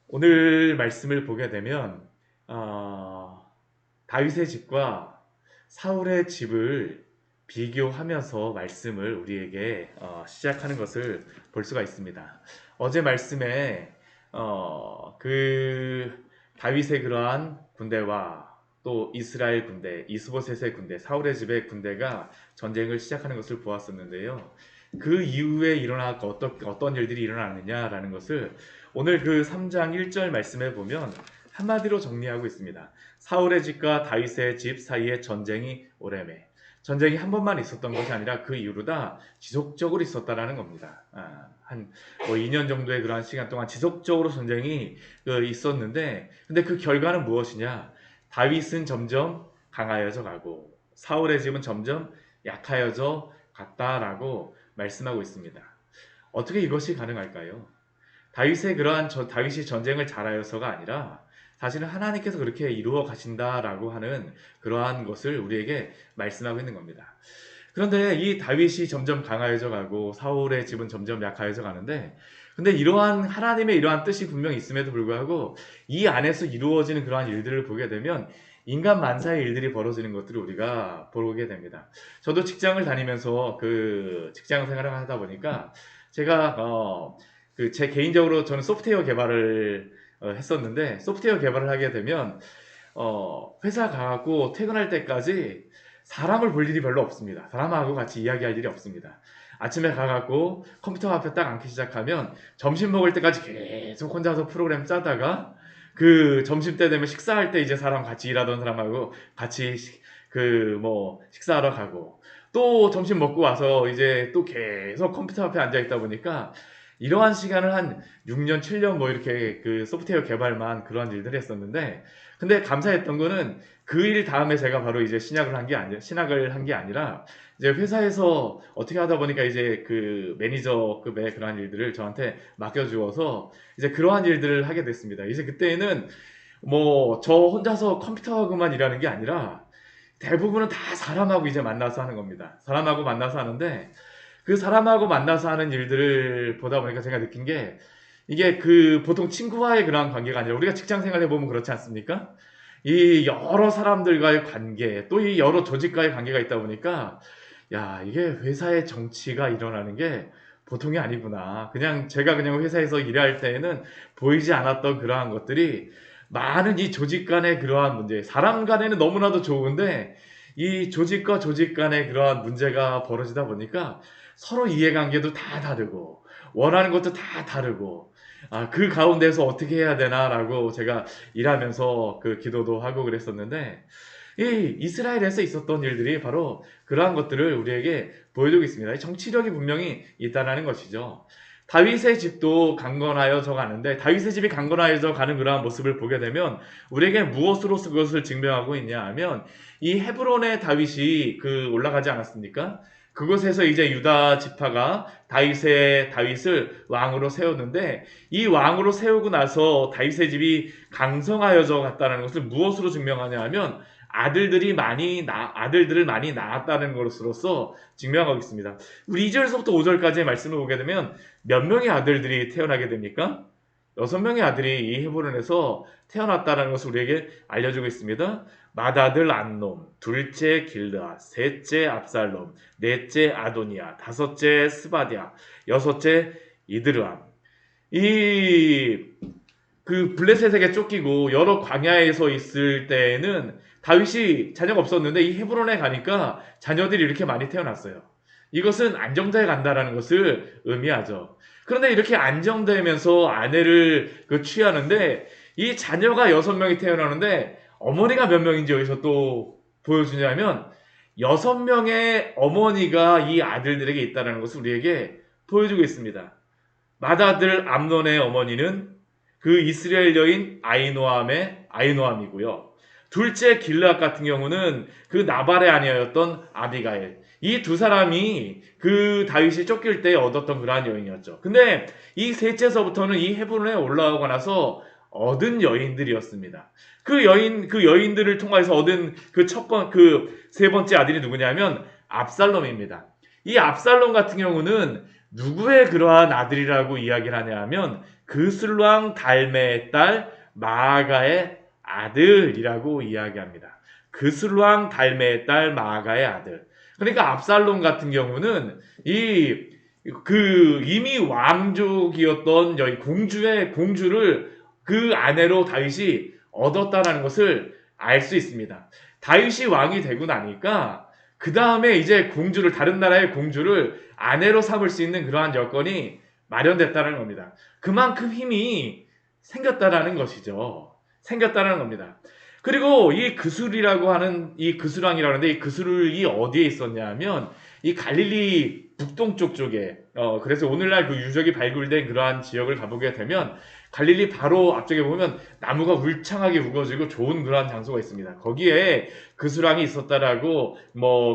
오늘 말씀을 보게 되면 어, 다윗의 집과 사울의 집을 비교하면서 말씀을 우리에게 시작하는 것을 볼 수가 있습니다. 어제 말씀에 그 다윗의 그러한 군대와 또 이스라엘 군대, 이스보셋의 군대, 사울의 집의 군대가 전쟁을 시작하는 것을 보았었는데요. 그 이후에 어떤 일들이 일어나느냐라는 것을 오늘 그 3장 1절 말씀에 보면 한마디로 정리하고 있습니다. 사울의 집과 다윗의 집 사이에 전쟁이 오래매. 전쟁이 한 번만 있었던 것이 아니라 그 이후로 다 지속적으로 있었다라는 겁니다. 한 2년 정도의 그러한 시간 동안 지속적으로 전쟁이 있었는데, 근데 그 결과는 무엇이냐? 다윗은 점점 강하여져 가고 사울의 집은 점점 약하여져 갔다라고 말씀하고 있습니다. 어떻게 이것이 가능할까요? 다윗이 전쟁을 잘하여서가 아니라 사실은 하나님께서 그렇게 이루어 가신다라고 하는 그러한 것을 우리에게 말씀하고 있는 겁니다. 그런데 이 다윗이 점점 강하여져 가고 사울의 집은 점점 약하여져 가는데, 근데 이러한 하나님의 이러한 뜻이 분명히 있음에도 불구하고 이 안에서 이루어지는 그러한 일들을 보게 되면 인간 만사의 일들이 벌어지는 것들을 우리가 보게 됩니다. 저도 직장을 다니면서 그 직장 생활을 하다 보니까 제가 제 개인적으로 저는 소프트웨어 개발을 했었는데, 소프트웨어 개발을 하게 되면 회사 가고 퇴근할 때까지 사람을 볼 일이 별로 없습니다. 사람하고 같이 이야기할 일이 없습니다. 아침에 가갖고 컴퓨터 앞에 딱 앉기 시작하면 점심 먹을 때까지 계속 혼자서 프로그램 짜다가 그 점심 때 되면 식사할 때 이제 같이 일하던 사람하고 같이 식사하러 가고, 또 점심 먹고 와서 이제 또 계속 컴퓨터 앞에 앉아 있다 보니까 이러한 시간을 한 6년, 7년 이렇게 그 소프트웨어 개발만 그러한 일들을 했었는데, 근데 감사했던 거는 그 일 다음에 제가 바로 이제 신학을 한 게 아니라 이제 회사에서 어떻게 하다 보니까 이제 그 매니저급의 그러한 일들을 저한테 맡겨주어서 이제 그러한 일들을 하게 됐습니다. 이제 그때는 저 혼자서 컴퓨터하고만 일하는 게 아니라 대부분은 다 사람하고 이제 만나서 하는 겁니다. 사람하고 만나서 하는데, 그 사람하고 만나서 하는 일들을 보다 보니까 제가 느낀 게, 이게 그 보통 친구와의 그런 관계가 아니라 우리가 직장 생활해 보면 그렇지 않습니까? 이 여러 사람들과의 관계, 또 이 여러 조직과의 관계가 있다 보니까, 야, 이게 회사의 정치가 일어나는 게 보통이 아니구나. 제가 그냥 회사에서 일할 때에는 보이지 않았던 그러한 것들이 많은 이 조직 간의 그러한 문제, 사람 간에는 너무나도 좋은데 이 조직과 조직 간의 그러한 문제가 벌어지다 보니까 서로 이해관계도 다 다르고 원하는 것도 다 다르고, 그 가운데서 어떻게 해야 되나라고 제가 일하면서 그 기도도 하고 그랬었는데, 이 이스라엘에서 있었던 일들이 바로 그러한 것들을 우리에게 보여주고 있습니다. 정치력이 분명히 있다는 것이죠. 다윗의 집도 강건하여져 가는데, 다윗의 집이 강건하여져 가는 그러한 모습을 보게 되면 우리에게 무엇으로서 그것을 증명하고 있냐 하면, 이 헤브론의 다윗이 올라가지 않았습니까? 그곳에서 이제 유다 지파가 다윗을 왕으로 세웠는데, 이 왕으로 세우고 나서 다윗의 집이 강성하여져 갔다는 것을 무엇으로 증명하냐 하면 아들들을 많이 낳았다는 것으로서 증명하고 있습니다. 우리 2절에서부터 5절까지의 말씀을 보게 되면 몇 명의 아들들이 태어나게 됩니까? 6명의 아들이 이 헤브론에서 태어났다는 것을 우리에게 알려주고 있습니다. 맏아들 암논, 둘째 길르앗, 셋째 압살롬, 넷째 아도니아, 다섯째 스바디아, 여섯째 이드르암. 이 블레셋에게 쫓기고 여러 광야에서 있을 때에는 다윗이 자녀가 없었는데, 이 헤브론에 가니까 자녀들이 이렇게 많이 태어났어요. 이것은 안정되어 간다라는 것을 의미하죠. 그런데 이렇게 안정되면서 아내를 취하는데, 이 자녀가 6명이 태어나는데 어머니가 몇 명인지 여기서 또 보여주냐면 6명의 어머니가 이 아들들에게 있다는 것을 우리에게 보여주고 있습니다. 맏아들 암논의 어머니는 그 이스라엘 여인 아이노암이고요. 둘째 길르앗 같은 경우는 그 나발의 아내였던 아비가일. 이 두 사람이 그 다윗이 쫓길 때 얻었던 그러한 여인이었죠. 근데 이 셋째서부터는 이 헤브론에 올라오고 나서 얻은 여인들이었습니다. 그 여인들을 통해서 얻은 세 번째 아들이 누구냐면 압살롬입니다. 이 압살롬 같은 경우는 누구의 그러한 아들이라고 이야기를 하냐 하면 그슬왕 달메의 딸 마아가의 아들이라고 이야기합니다. 그슬왕 달메의 딸 마아가의 아들. 그러니까 압살롬 같은 경우는 이미 왕족이었던 여기 공주를 그 아내로 다윗이 얻었다라는 것을 알 수 있습니다. 다윗이 왕이 되고 나니까 그 다음에 이제 다른 나라의 공주를 아내로 삼을 수 있는 그러한 여건이 마련됐다는 겁니다. 그만큼 힘이 생겼다라는 것이죠. 생겼다는 겁니다. 그리고 이 그술이라고 하는 이 그술왕이라고 하는데 이 그술이 어디에 있었냐 하면 이 갈릴리 북동쪽 쪽에 그래서 오늘날 그 유적이 발굴된 그러한 지역을 가보게 되면 갈릴리 바로 앞쪽에 보면 나무가 울창하게 우거지고 좋은 그러한 장소가 있습니다. 거기에 그술왕이 있었다라고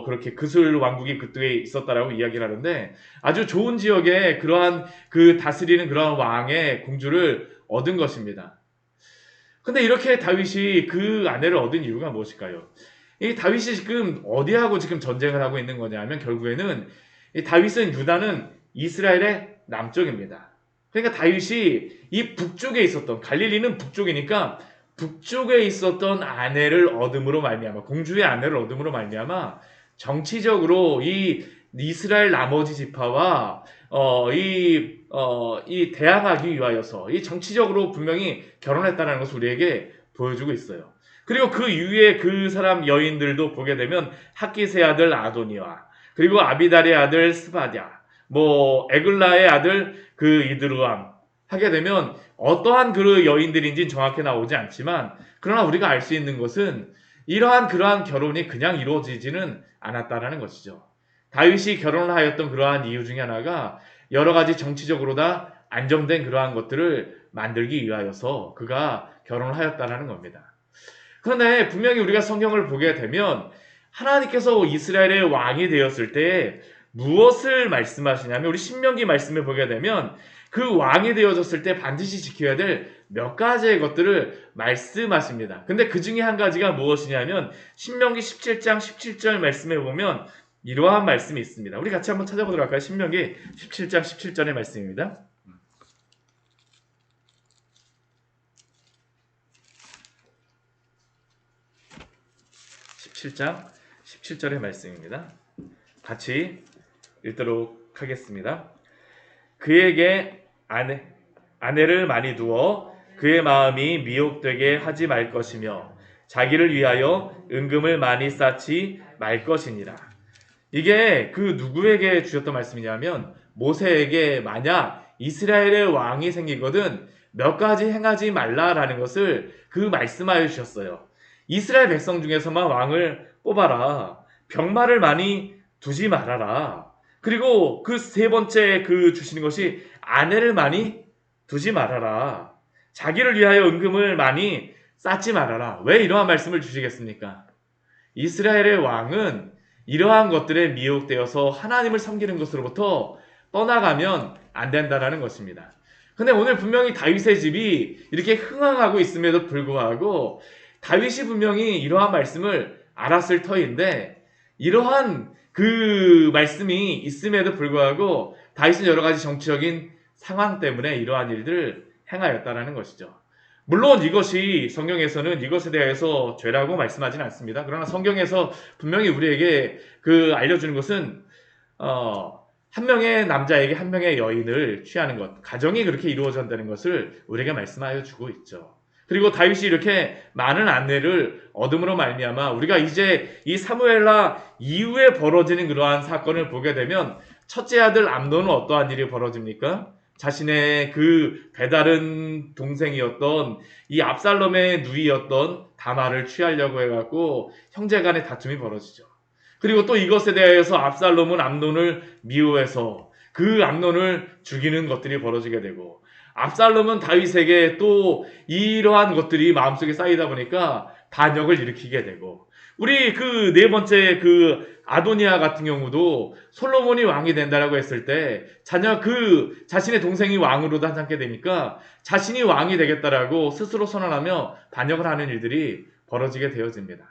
그렇게 그술 왕국이 그쪽에 있었다라고 이야기를 하는데 아주 좋은 지역에 그러한 그 다스리는 그러한 왕의 공주를 얻은 것입니다. 근데 이렇게 다윗이 그 아내를 얻은 이유가 무엇일까요? 이 다윗이 지금 어디하고 지금 전쟁을 하고 있는 거냐면 결국에는 이 다윗은 유다는 이스라엘의 남쪽입니다. 그러니까 다윗이 이 북쪽에 있었던 갈릴리는 북쪽이니까 북쪽에 있었던 아내를 얻음으로 말미암아 공주의 아내를 얻음으로 말미암아 정치적으로 이 이스라엘 나머지 지파와 대항하기 위하여서 이 정치적으로 분명히 결혼했다는 것을 우리에게 보여주고 있어요. 그리고 그 이후에 그 사람 여인들도 보게 되면 학기스의 아들 아도니와 그리고 아비달의 아들 스바랴 에글라의 아들 그 이드루암 하게 되면 어떠한 그 여인들인지는 정확히 나오지 않지만 그러나 우리가 알 수 있는 것은 그러한 결혼이 그냥 이루어지지는 않았다라는 것이죠. 다윗이 결혼을 하였던 그러한 이유 중에 하나가 여러 가지 정치적으로 다 안정된 그러한 것들을 만들기 위하여서 그가 결혼을 하였다라는 겁니다. 그런데 분명히 우리가 성경을 보게 되면 하나님께서 이스라엘의 왕이 되었을 때 무엇을 말씀하시냐면 우리 신명기 말씀을 보게 되면 그 왕이 되어졌을 때 반드시 지켜야 될 몇 가지의 것들을 말씀하십니다. 근데 그 중에 한 가지가 무엇이냐면 신명기 17장 17절 말씀에 보면 이러한 말씀이 있습니다. 우리 같이 한번 찾아보도록 할까요? 신명기 17장 17절의 말씀입니다. 17장 17절의 말씀입니다. 같이 읽도록 하겠습니다. 그에게 아내를 많이 두어 그의 마음이 미혹되게 하지 말 것이며 자기를 위하여 은금을 많이 쌓지 말 것이니라. 이게 그 누구에게 주셨던 말씀이냐면 모세에게 만약 이스라엘의 왕이 생기거든 몇 가지 행하지 말라라는 것을 그 말씀하여 주셨어요. 이스라엘 백성 중에서만 왕을 뽑아라. 병마를 많이 두지 말아라. 그리고 그 세 번째 주시는 것이 아내를 많이 두지 말아라. 자기를 위하여 은금을 많이 쌓지 말아라. 왜 이러한 말씀을 주시겠습니까? 이스라엘의 왕은 이러한 것들에 미혹되어서 하나님을 섬기는 것으로부터 떠나가면 안 된다는 것입니다. 근데 오늘 분명히 다윗의 집이 이렇게 흥황하고 있음에도 불구하고 다윗이 분명히 이러한 말씀을 알았을 터인데 이러한 그 말씀이 있음에도 불구하고 다윗은 여러 가지 정치적인 상황 때문에 이러한 일들을 행하였다는 것이죠. 물론 이것이 성경에서는 이것에 대해서 죄라고 말씀하지는 않습니다. 그러나 성경에서 분명히 우리에게 알려주는 것은 한 명의 남자에게 한 명의 여인을 취하는 것, 가정이 그렇게 이루어진다는 것을 우리에게 말씀하여 주고 있죠. 그리고 다윗이 이렇게 많은 아내를 얻음으로 말미암아 우리가 이제 이 사무엘하 이후에 벌어지는 그러한 사건을 보게 되면 첫째 아들 암논은 어떠한 일이 벌어집니까? 자신의 그 배다른 동생이었던 이 압살롬의 누이였던 다말을 취하려고 해갖고 형제간의 다툼이 벌어지죠. 그리고 또 이것에 대해서 압살롬은 암논을 미워해서 그 암논을 죽이는 것들이 벌어지게 되고 압살롬은 다윗에게 또 이러한 것들이 마음속에 쌓이다 보니까 반역을 일으키게 되고 우리 그 네 번째 아도니아 같은 경우도 솔로몬이 왕이 된다라고 했을 때 자신의 동생이 왕으로 삼게 되니까 자신이 왕이 되겠다라고 스스로 선언하며 반역을 하는 일들이 벌어지게 되어집니다.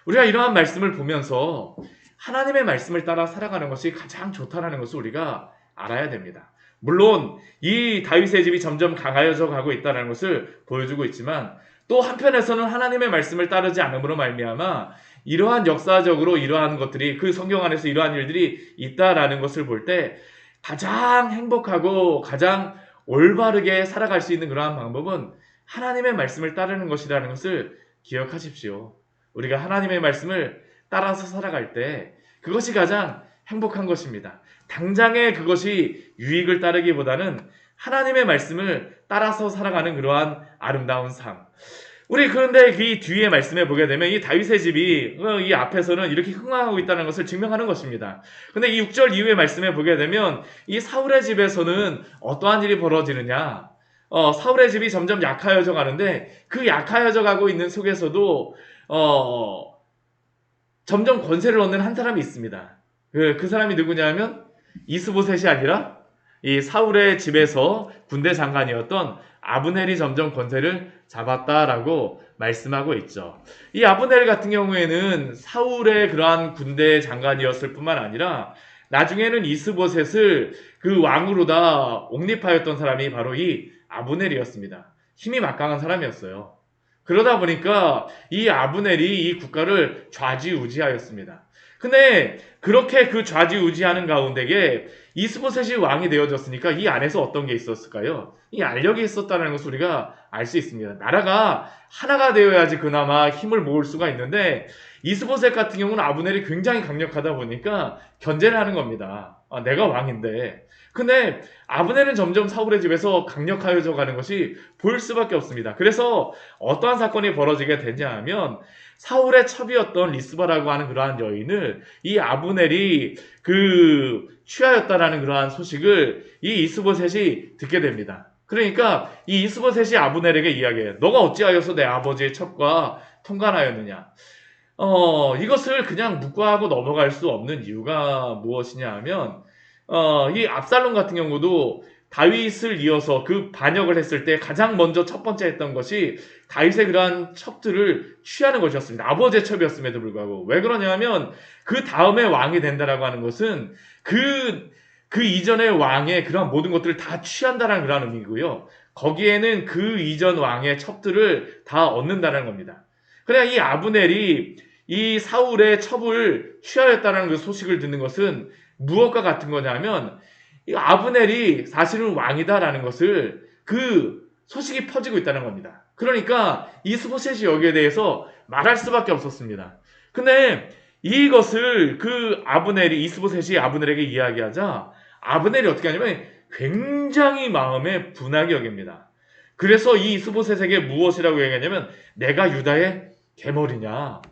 우리가 이러한 말씀을 보면서 하나님의 말씀을 따라 살아가는 것이 가장 좋다라는 것을 우리가 알아야 됩니다. 물론 이 다윗의 집이 점점 강하여져 가고 있다는 것을 보여주고 있지만 또 한편에서는 하나님의 말씀을 따르지 않음으로 말미암아 이러한 역사적으로 이러한 것들이 그 성경 안에서 이러한 일들이 있다라는 것을 볼 때 가장 행복하고 가장 올바르게 살아갈 수 있는 그러한 방법은 하나님의 말씀을 따르는 것이라는 것을 기억하십시오. 우리가 하나님의 말씀을 따라서 살아갈 때 그것이 가장 행복한 것입니다. 당장에 그것이 유익을 따르기보다는 하나님의 말씀을 따라서 살아가는 그러한 아름다운 삶. 우리 그런데 이 뒤에 말씀에 보게 되면 이 다윗의 집이 이 앞에서는 이렇게 흥황하고 있다는 것을 증명하는 것입니다. 근데 이 6절 이후의 말씀에 보게 되면 이 사울의 집에서는 어떠한 일이 벌어지느냐? 사울의 집이 점점 약하여져 가는데 그 약하여져 가고 있는 속에서도 점점 권세를 얻는 한 사람이 있습니다. 그 사람이 누구냐면 이스보셋이 아니라 이 사울의 집에서 군대 장관이었던 아브넬이 점점 권세를 잡았다라고 말씀하고 있죠. 이 아브넬 같은 경우에는 사울의 그러한 군대 장관이었을 뿐만 아니라 나중에는 이스보셋을 그 왕으로다 옹립하였던 사람이 바로 이 아브넬이었습니다. 힘이 막강한 사람이었어요. 그러다 보니까 이 아브넬이 이 국가를 좌지우지하였습니다. 근데 그렇게 그 좌지우지하는 가운데에 이스보셋이 왕이 되어졌으니까 이 안에서 어떤 게 있었을까요? 이 알력이 있었다는 것을 우리가 알 수 있습니다. 나라가 하나가 되어야지 그나마 힘을 모을 수가 있는데 이스보셋 같은 경우는 아브넬이 굉장히 강력하다 보니까 견제를 하는 겁니다. 내가 왕인데. 근데 아브넬은 점점 사울의 집에서 강력하여져 가는 것이 보일 수밖에 없습니다. 그래서 어떠한 사건이 벌어지게 되냐 하면 사울의 첩이었던 리스바라고 하는 그러한 여인을 이 아브넬이 취하였다라는 그러한 소식을 이 이스보셋이 듣게 됩니다. 그러니까 이 이스보셋이 아브넬에게 이야기해요. 너가 어찌하여서 내 아버지의 첩과 통관하였느냐? 이것을 그냥 묵과하고 넘어갈 수 없는 이유가 무엇이냐 하면 이 압살롬 같은 경우도 다윗을 이어서 그 반역을 했을 때 가장 먼저 첫 번째 했던 것이 다윗의 그러한 첩들을 취하는 것이었습니다. 아버지의 첩이었음에도 불구하고. 왜 그러냐면 그 다음에 왕이 된다라고 하는 것은 그 이전의 왕의 그러한 모든 것들을 다 취한다라는 그런 의미고요. 거기에는 그 이전 왕의 첩들을 다 얻는다는 겁니다. 그래야 이 아브넬이 이 사울의 첩을 취하였다는 그 소식을 듣는 것은 무엇과 같은 거냐면 이 아브넬이 사실은 왕이다라는 것을 그 소식이 퍼지고 있다는 겁니다. 그러니까 이스보셋이 여기에 대해서 말할 수밖에 없었습니다. 근데 이것을 그 이스보셋이 아브넬에게 이야기하자 아브넬이 어떻게 하냐면 굉장히 마음에 분하게 여깁니다. 그래서 이 이스보셋에게 무엇이라고 얘기하냐면 내가 유다의 계머리냐.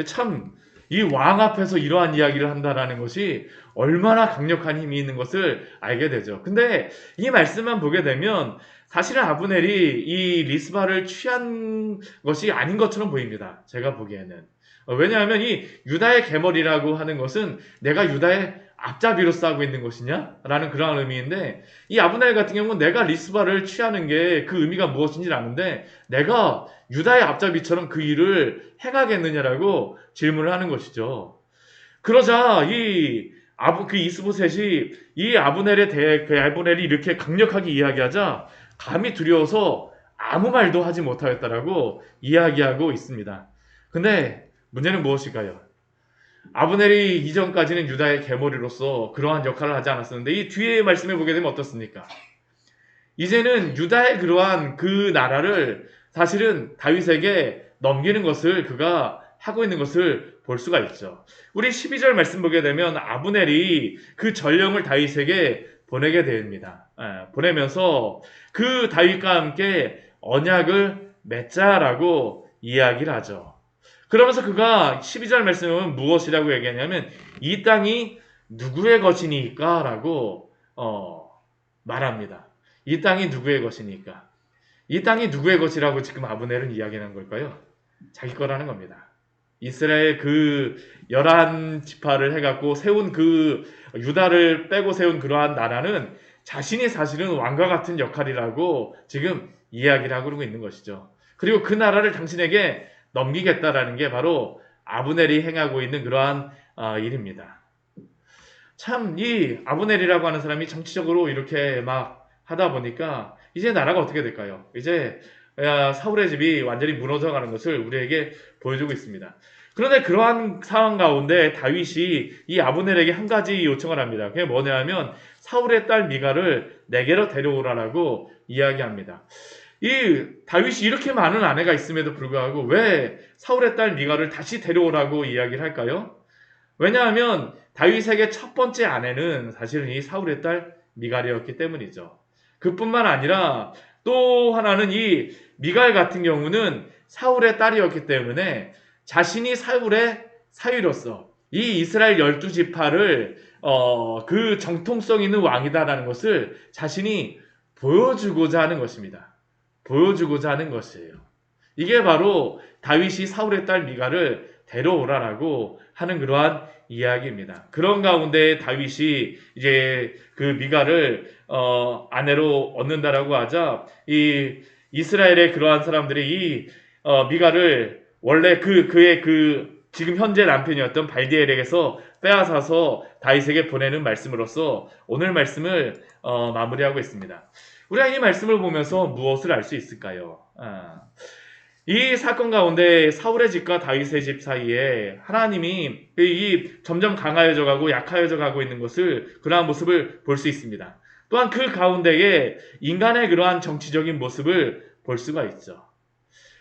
참 이 왕 앞에서 이러한 이야기를 한다라는 것이 얼마나 강력한 힘이 있는 것을 알게 되죠. 근데 이 말씀만 보게 되면 사실은 아브넬이 이 리스바를 취한 것이 아닌 것처럼 보입니다. 제가 보기에는. 왜냐하면 이 유다의 계머리라고 하는 것은 내가 유다의 앞잡이로 싸우고 있는 것이냐? 라는 그런 의미인데 이 아브넬 같은 경우는 내가 리스바를 취하는 게 그 의미가 무엇인지 아는데 내가 유다의 앞잡이처럼 그 일을 행하겠느냐라고 질문을 하는 것이죠. 그러자 그 이스보셋이 이 아브넬에 대해 그 아브넬이 이렇게 강력하게 이야기하자 감히 두려워서 아무 말도 하지 못하였다라고 이야기하고 있습니다. 근데 문제는 무엇일까요? 아브넬이 이전까지는 유다의 계머리로서 그러한 역할을 하지 않았었는데 이 뒤에 말씀해 보게 되면 어떻습니까? 이제는 유다의 그러한 그 나라를 사실은 다윗에게 넘기는 것을 그가 하고 있는 것을 볼 수가 있죠. 우리 12절 말씀 보게 되면 아브넬이 그 전령을 다윗에게 보내게 됩니다. 보내면서 그 다윗과 함께 언약을 맺자라고 이야기를 하죠. 그러면서 그가 12절 말씀에 보면 무엇이라고 얘기하냐면 이 땅이 누구의 것이니까 라고 말합니다. 이 땅이 누구의 것이니까. 이 땅이 누구의 것이라고 지금 아브넬은 이야기하는 걸까요? 자기 거라는 겁니다. 이스라엘 그 11지파를 해갖고 세운 그 유다를 빼고 세운 그러한 나라는 자신이 사실은 왕과 같은 역할이라고 지금 이야기를 하고 있는 것이죠. 그리고 그 나라를 당신에게 넘기겠다라는 게 바로 아브넬이 행하고 있는 그러한 일입니다. 참 이 아브넬이라고 하는 사람이 정치적으로 이렇게 막 하다 보니까 이제 나라가 어떻게 될까요? 이제 사울의 집이 완전히 무너져가는 것을 우리에게 보여주고 있습니다. 그런데 그러한 상황 가운데 다윗이 이 아브넬에게 한 가지 요청을 합니다. 그게 뭐냐면 사울의 딸 미갈을 내게로 데려오라라고 이야기합니다. 이 다윗이 이렇게 많은 아내가 있음에도 불구하고 왜 사울의 딸 미갈을 다시 데려오라고 이야기를 할까요? 왜냐하면 다윗에게 첫 번째 아내는 사실은 이 사울의 딸 미갈이었기 때문이죠. 그뿐만 아니라 또 하나는 이 미갈 같은 경우는 사울의 딸이었기 때문에 자신이 사울의 사위로서 이 이스라엘 12지파를 그 정통성 있는 왕이다라는 것을 자신이 보여주고자 하는 것입니다. 보여주고자 하는 것이에요. 이게 바로 다윗이 사울의 딸 미갈을 데려오라라고 하는 그러한 이야기입니다. 그런 가운데 다윗이 이제 그 미갈을 아내로 얻는다라고 하자 이 이스라엘의 그러한 사람들이 이 미갈을 원래 그의 지금 현재 남편이었던 발디엘에게서 빼앗아서 다윗에게 보내는 말씀으로써 오늘 말씀을 마무리하고 있습니다. 우리가 이 말씀을 보면서 무엇을 알 수 있을까요? 이 사건 가운데 사울의 집과 다윗의 집 사이에 하나님이 이 점점 강하여져 가고 약하여져 가고 있는 것을 그러한 모습을 볼 수 있습니다. 또한 그 가운데에 인간의 그러한 정치적인 모습을 볼 수가 있죠.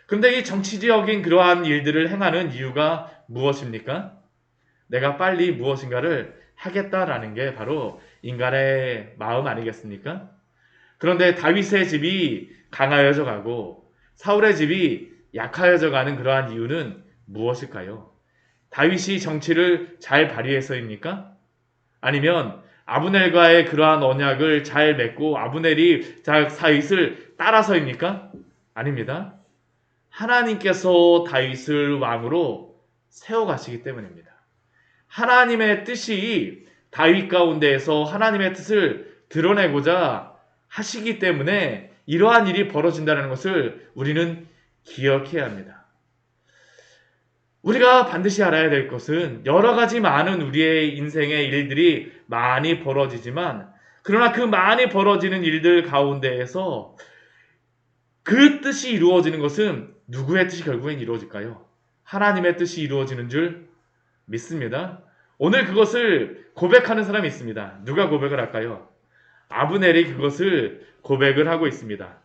그런데 이 정치적인 그러한 일들을 행하는 이유가 무엇입니까? 내가 빨리 무엇인가를 하겠다라는 게 바로 인간의 마음 아니겠습니까? 그런데 다윗의 집이 강하여져 가고 사울의 집이 약하여져 가는 그러한 이유는 무엇일까요? 다윗이 정치를 잘 발휘해서입니까? 아니면 아브넬과의 그러한 언약을 잘 맺고 아브넬이 다윗을 따라서입니까? 아닙니다. 하나님께서 다윗을 왕으로 세워가시기 때문입니다. 하나님의 뜻이 다윗 가운데에서 하나님의 뜻을 드러내고자 하시기 때문에 이러한 일이 벌어진다는 것을 우리는 기억해야 합니다. 우리가 반드시 알아야 될 것은 여러 가지 많은 우리의 인생의 일들이 많이 벌어지지만 그러나 그 많이 벌어지는 일들 가운데에서 그 뜻이 이루어지는 것은 누구의 뜻이 결국엔 이루어질까요? 하나님의 뜻이 이루어지는 줄 믿습니다. 오늘 그것을 고백하는 사람이 있습니다. 누가 고백을 할까요? 아브넬이 그것을 고백을 하고 있습니다.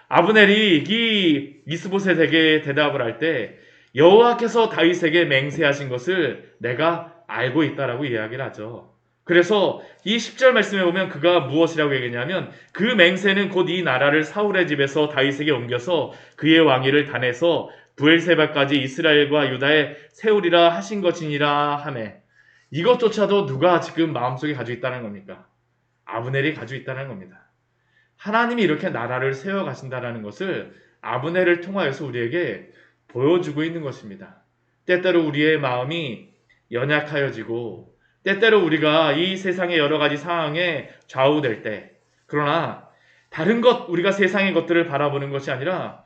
아브넬이 이 이스보셋에게 대답을 할 때 여호와께서 다윗에게 맹세하신 것을 내가 알고 있다라고 이야기를 하죠. 그래서 이 10절 말씀에 보면 그가 무엇이라고 얘기했냐면 그 맹세는 곧 이 나라를 사울의 집에서 다윗에게 옮겨서 그의 왕위를 단해서 브엘세바까지 이스라엘과 유다에 세우리라 하신 것이니라 하매 이것조차도 누가 지금 마음속에 가지고 있다는 겁니까? 아브넬이 가지고 있다는 겁니다. 하나님이 이렇게 나라를 세워 가신다는 것을 아브넬을 통하여서 우리에게 보여주고 있는 것입니다. 때때로 우리의 마음이 연약하여지고 때때로 우리가 이 세상의 여러 가지 상황에 좌우될 때 그러나 다른 것 우리가 세상의 것들을 바라보는 것이 아니라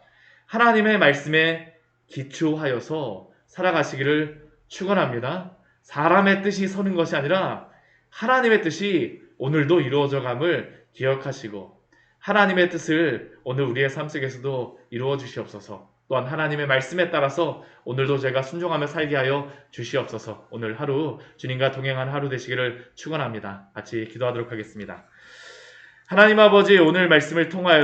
하나님의 말씀에 기초하여서 살아가시기를 축원합니다. 사람의 뜻이 서는 것이 아니라 하나님의 뜻이 오늘도 이루어져감을 기억하시고 하나님의 뜻을 오늘 우리의 삶 속에서도 이루어 주시옵소서. 또한 하나님의 말씀에 따라서 오늘도 제가 순종하며 살게 하여 주시옵소서. 오늘 하루 주님과 동행하는 하루 되시기를 축원합니다. 같이 기도하도록 하겠습니다. 하나님 아버지 오늘 말씀을 통하여